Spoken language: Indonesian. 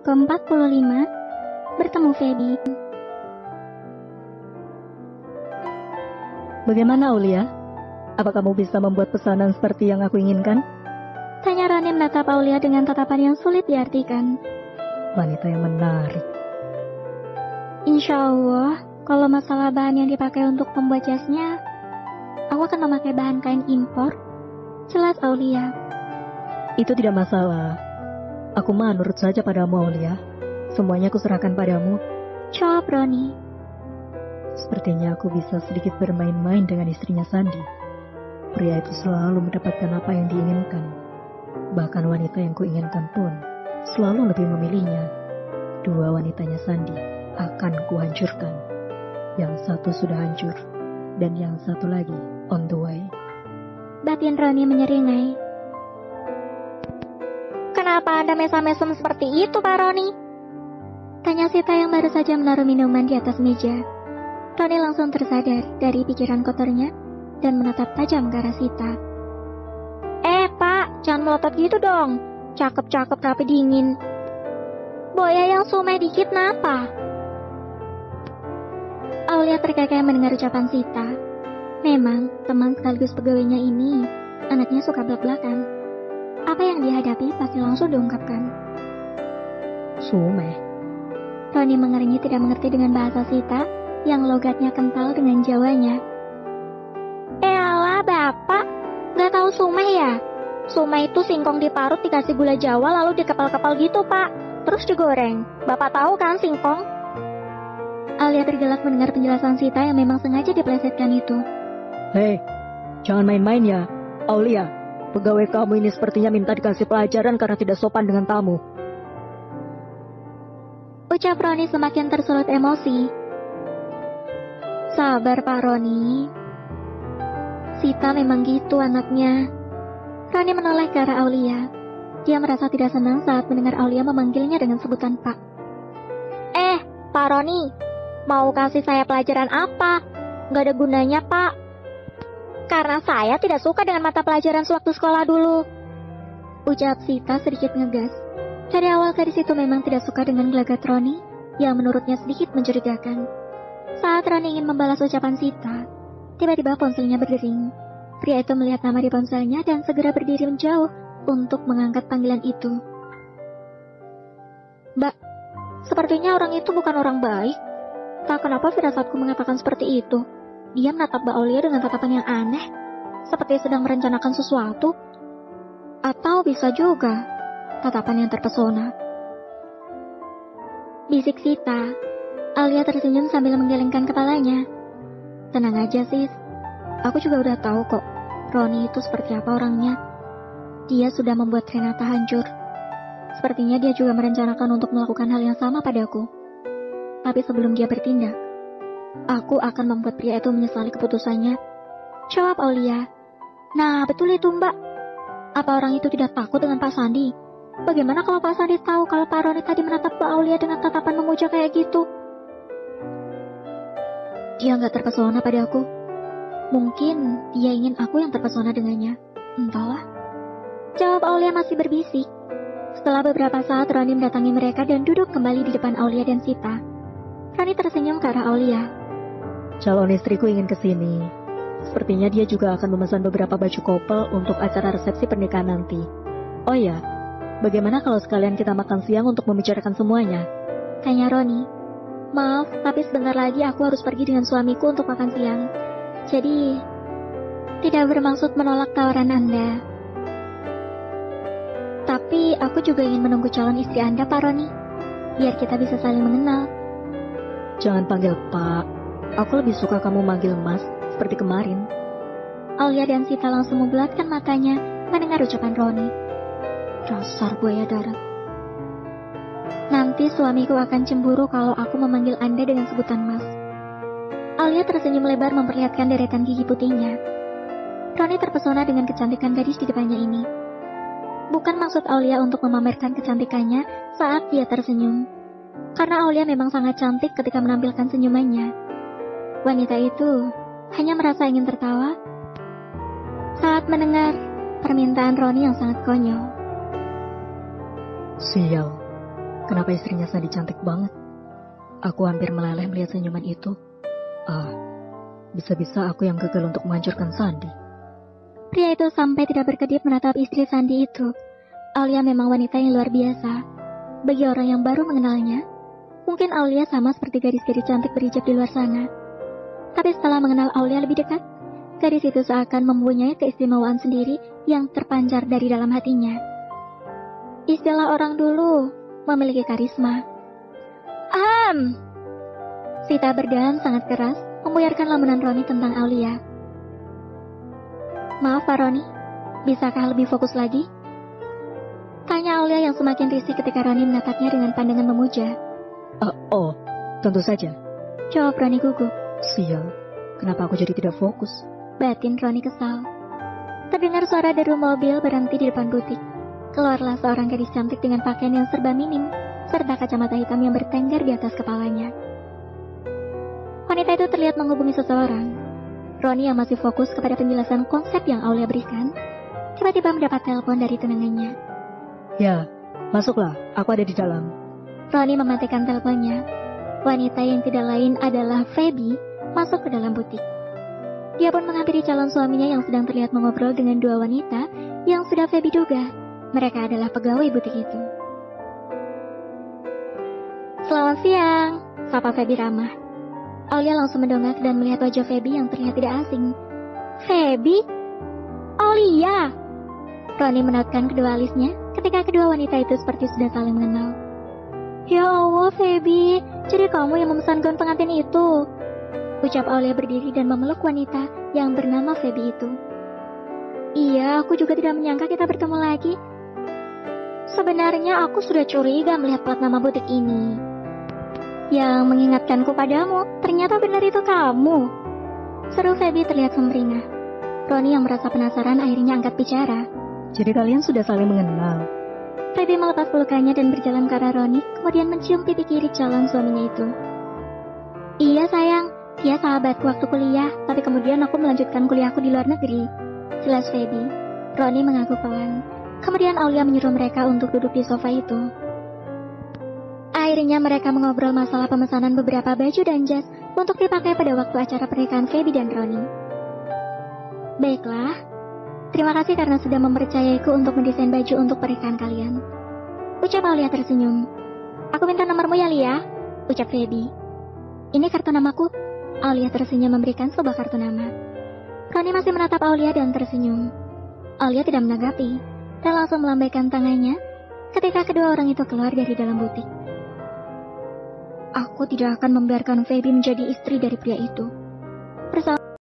ke-45, bertemu Feby. Bagaimana Aulia? Apa kamu bisa membuat pesanan seperti yang aku inginkan? Tanya Roni menatap Aulia dengan tatapan yang sulit diartikan. Wanita yang menarik. Insya Allah, kalau masalah bahan yang dipakai untuk membuat jasnya, aku akan memakai bahan kain impor. Jelas Aulia. Itu tidak masalah. Aku mah nurut saja padamu Aulia. Semuanya aku serahkan padamu. Jawab Roni. Sepertinya aku bisa sedikit bermain-main dengan istrinya Sandi. Pria itu selalu mendapatkan apa yang diinginkan. Bahkan wanita yang kuinginkan pun selalu lebih memilihnya. Dua wanitanya Sandi akan kuhancurkan. Yang satu sudah hancur, dan yang satu lagi on the way. Batin Roni menyeringai. Kenapa Anda mesam-mesem seperti itu, Pak Roni? Tanya Sita yang baru saja menaruh minuman di atas meja. Roni langsung tersadar dari pikiran kotornya dan menatap tajam ke arah Sita. Pak, jangan melotot gitu dong. Cakep-cakep tapi dingin. Boya yang sumai dikit napa? Aulia terkekeh mendengar ucapan Sita. Memang, teman sekaligus pegawainya ini, anaknya suka belak-belakan. Apa yang dihadapi pasti langsung diungkapkan. Sume. Roni mengeringnya tidak mengerti dengan bahasa Sita yang logatnya kental dengan Jawanya. Alah bapak, gak tahu sumeh ya? Sumeh itu singkong diparut dikasih gula Jawa lalu dikepal-kepal gitu pak. Terus digoreng. Bapak tahu kan singkong? Aulia tergelak mendengar penjelasan Sita yang memang sengaja diplesetkan itu. Hei, jangan main-main ya. Aulia, pegawai kamu ini sepertinya minta dikasih pelajaran karena tidak sopan dengan tamu. Ucap Roni semakin tersulut emosi. Sabar Pak Roni. Sita memang gitu anaknya. Roni menoleh ke arah Aulia. Dia merasa tidak senang saat mendengar Aulia memanggilnya dengan sebutan Pak. Pak Roni, mau kasih saya pelajaran apa? Gak ada gunanya Pak. Karena saya tidak suka dengan mata pelajaran sewaktu sekolah dulu. Ucap Sita sedikit ngegas. Dari awal gadis itu memang tidak suka dengan gelagat Roni, yang menurutnya sedikit mencurigakan. Saat Roni ingin membalas ucapan Sita, tiba-tiba ponselnya berdering. Pria itu melihat nama di ponselnya dan segera berdiri menjauh untuk mengangkat panggilan itu. Mbak, sepertinya orang itu bukan orang baik. Tak kenapa firasatku mengatakan seperti itu. Dia menatap Mbak Aulia dengan tatapan yang aneh, seperti sedang merencanakan sesuatu. Atau bisa juga tatapan yang terpesona. Bisik Sita. Aulia tersenyum sambil menggelengkan kepalanya. Tenang aja sis, aku juga udah tahu kok Roni itu seperti apa orangnya. Dia sudah membuat Renata hancur. Sepertinya dia juga merencanakan untuk melakukan hal yang sama padaku. Tapi sebelum dia bertindak, aku akan membuat pria itu menyesali keputusannya. Jawab Aulia. Nah betul itu mbak. Apa orang itu tidak takut dengan Pak Sandi? Bagaimana kalau Pak Sandi tahu kalau Pak Roni tadi menatap Mbak Aulia dengan tatapan memuja kayak gitu? Dia nggak terpesona pada aku. Mungkin dia ingin aku yang terpesona dengannya. Entahlah. Jawab Aulia masih berbisik. Setelah beberapa saat Roni mendatangi mereka dan duduk kembali di depan Aulia dan Sita. Roni tersenyum ke arah Aulia. Calon istriku ingin kesini. Sepertinya dia juga akan memesan beberapa baju couple untuk acara resepsi pernikahan nanti. Oh ya, bagaimana kalau sekalian kita makan siang untuk membicarakan semuanya? Tanya Roni. Maaf, tapi sebentar lagi aku harus pergi dengan suamiku untuk makan siang. Jadi, tidak bermaksud menolak tawaran Anda. Tapi aku juga ingin menunggu calon istri Anda, Pak Roni. Biar kita bisa saling mengenal. Jangan panggil Pak. Aku lebih suka kamu manggil Mas, seperti kemarin. Aulia dan Sita langsung membulatkan matanya mendengar ucapan Roni. Dasar buaya darat. Nanti suamiku akan cemburu kalau aku memanggil Anda dengan sebutan Mas. Aulia tersenyum lebar memperlihatkan deretan gigi putihnya. Roni terpesona dengan kecantikan gadis di depannya ini. Bukan maksud Aulia untuk memamerkan kecantikannya saat dia tersenyum. Karena Aulia memang sangat cantik ketika menampilkan senyumannya. Wanita itu hanya merasa ingin tertawa saat mendengar permintaan Roni yang sangat konyol. Sial, Kenapa istrinya Sandi cantik banget? Aku hampir meleleh melihat senyuman itu. Bisa-bisa aku yang gagal untuk menghancurkan Sandi. Pria itu sampai tidak berkedip menatap istri Sandi itu. Aulia memang wanita yang luar biasa. Bagi orang yang baru mengenalnya, mungkin Aulia sama seperti gadis-gadis cantik berhijab di luar sana. Tapi setelah mengenal Aulia lebih dekat, gadis itu seakan mempunyai keistimewaan sendiri yang terpancar dari dalam hatinya. Istilah orang dulu, memiliki karisma. Sita berdeham sangat keras, membuyarkan lamunan Roni tentang Aulia. Maaf Pak Roni, bisakah lebih fokus lagi? Tanya Aulia yang semakin risih ketika Roni menatapnya dengan pandangan memuja. Tentu saja. Jawab Roni gugup. Sial, kenapa aku jadi tidak fokus? Batin Roni kesal. Terdengar suara deru mobil berhenti di depan butik. Keluarlah seorang gadis cantik dengan pakaian yang serba minim, serta kacamata hitam yang bertengger di atas kepalanya. Wanita itu terlihat menghubungi seseorang. Roni yang masih fokus kepada penjelasan konsep yang Aulia berikan, tiba-tiba mendapat telepon dari tunangannya. Ya, masuklah, aku ada di dalam. Roni mematikan teleponnya. Wanita yang tidak lain adalah Feby masuk ke dalam butik. Dia pun menghampiri calon suaminya yang sedang terlihat mengobrol dengan dua wanita yang sudah Feby duga. Mereka adalah pegawai butik itu. Selamat siang, sapa Feby ramah. Aulia langsung mendongak dan melihat wajah Feby yang terlihat tidak asing. Feby? Aulia! Roni menautkan kedua alisnya ketika kedua wanita itu seperti sudah saling mengenal. Ya Allah, Feby, jadi kamu yang memesan gaun pengantin itu? Ucap Aulia berdiri dan memeluk wanita yang bernama Feby itu. Iya, aku juga tidak menyangka kita bertemu lagi. Sebenarnya aku sudah curiga melihat plat nama butik ini. Yang mengingatkanku padamu, ternyata benar itu kamu. Seru Feby terlihat sumringah. Roni yang merasa penasaran akhirnya angkat bicara. Jadi kalian sudah saling mengenal? Feby melepas pelukannya dan berjalan ke arah Roni, kemudian mencium pipi kiri calon suaminya itu. Iya sayang, dia sahabatku waktu kuliah, tapi kemudian aku melanjutkan kuliahku di luar negeri. Jelas Feby. Roni mengaku pelan. Kemudian Aulia menyuruh mereka untuk duduk di sofa itu. Akhirnya mereka mengobrol masalah pemesanan beberapa baju dan jas untuk dipakai pada waktu acara pernikahan Feby dan Roni. Baiklah, terima kasih karena sudah mempercayaiku untuk mendesain baju untuk pernikahan kalian. Ucap Aulia tersenyum. Aku minta nomormu ya Lia, ucap Feby. Ini kartu namaku. Aulia tersenyum memberikan sebuah kartu nama. Roni masih menatap Aulia dan tersenyum. Aulia tidak menanggapi dan langsung melambaikan tangannya ketika kedua orang itu keluar dari dalam butik. Aku tidak akan membiarkan Feby menjadi istri dari pria itu.